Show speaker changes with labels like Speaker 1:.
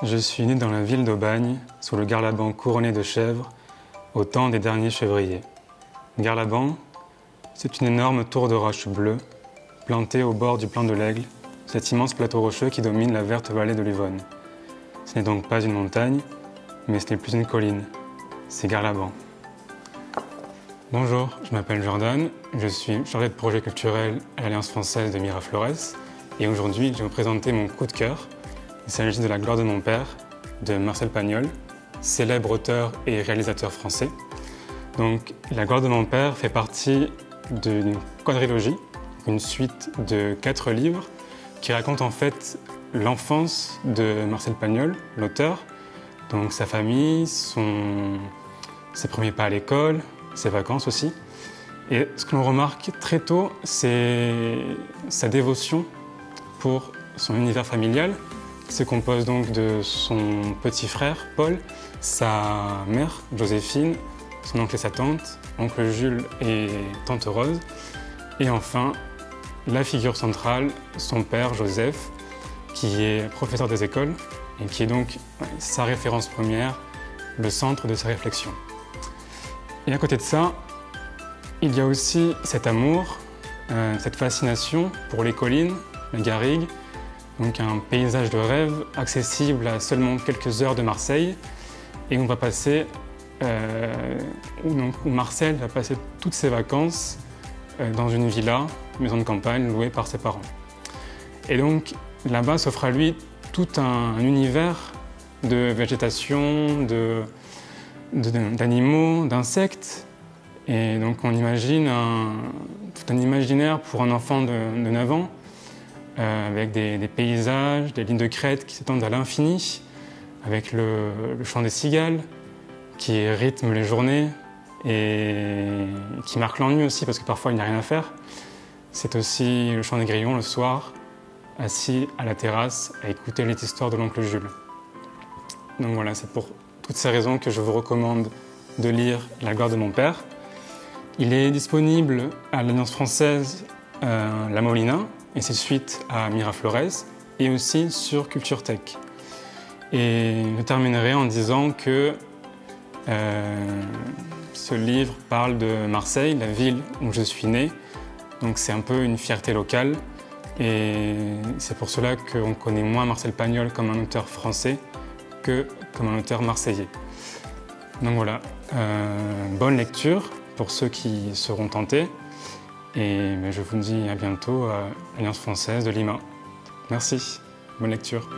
Speaker 1: Je suis né dans la ville d'Aubagne, sous le Garlaban couronné de chèvres, au temps des derniers chèvriers. Garlaban, c'est une énorme tour de roche bleue, plantée au bord du plan de l'Aigle, cet immense plateau rocheux qui domine la verte vallée de l'Yvonne. Ce n'est donc pas une montagne, mais ce n'est plus une colline, c'est Garlaban. Bonjour, je m'appelle Jordan, je suis chargé de projet culturel à l'Alliance française de Miraflores et aujourd'hui je vais vous présenter mon coup de cœur. Il s'agit de La gloire de mon père de Marcel Pagnol, célèbre auteur et réalisateur français. Donc, La gloire de mon père fait partie d'une quadrilogie, une suite de 4 livres qui racontent en fait l'enfance de Marcel Pagnol, l'auteur, donc sa famille, ses premiers pas à l'école, ses vacances aussi. Et ce que l'on remarque très tôt, c'est sa dévotion pour son univers familial, qui se compose donc de son petit frère, Paul, sa mère, Joséphine, son oncle et sa tante, oncle Jules et tante Rose, et enfin, la figure centrale, son père, Joseph, qui est professeur des écoles et qui est donc sa référence première, le centre de ses réflexions. Et à côté de ça, il y a aussi cet amour, cette fascination pour les collines, les garrigues, donc un paysage de rêve accessible à seulement quelques heures de Marseille et où Marcel va passer toutes ses vacances dans une villa, maison de campagne louée par ses parents. Et donc là-bas s'offre à lui tout un univers de végétation, d'animaux, d'insectes. Et donc on imagine tout un imaginaire pour un enfant de 9 ans, avec des paysages, des lignes de crête qui s'étendent à l'infini, avec le chant des cigales qui rythme les journées et qui marque l'ennui aussi parce que parfois il n'y a rien à faire. C'est aussi le chant des grillons le soir, assis à la terrasse à écouter les histoires de l'oncle Jules. Donc voilà, c'est pour toutes ces raisons que je vous recommande de lire La gloire de mon père. Il est disponible à l'Alliance française La Molina et ses suites à Miraflores et aussi sur Culture Tech. Et je terminerai en disant que ce livre parle de Marseille, la ville où je suis né, donc c'est un peu une fierté locale et c'est pour cela qu'on connaît moins Marcel Pagnol comme un auteur français que comme un auteur marseillais. Donc voilà, bonne lecture pour ceux qui seront tentés et je vous dis à bientôt à l'Alliance française de Lima. Merci, bonne lecture.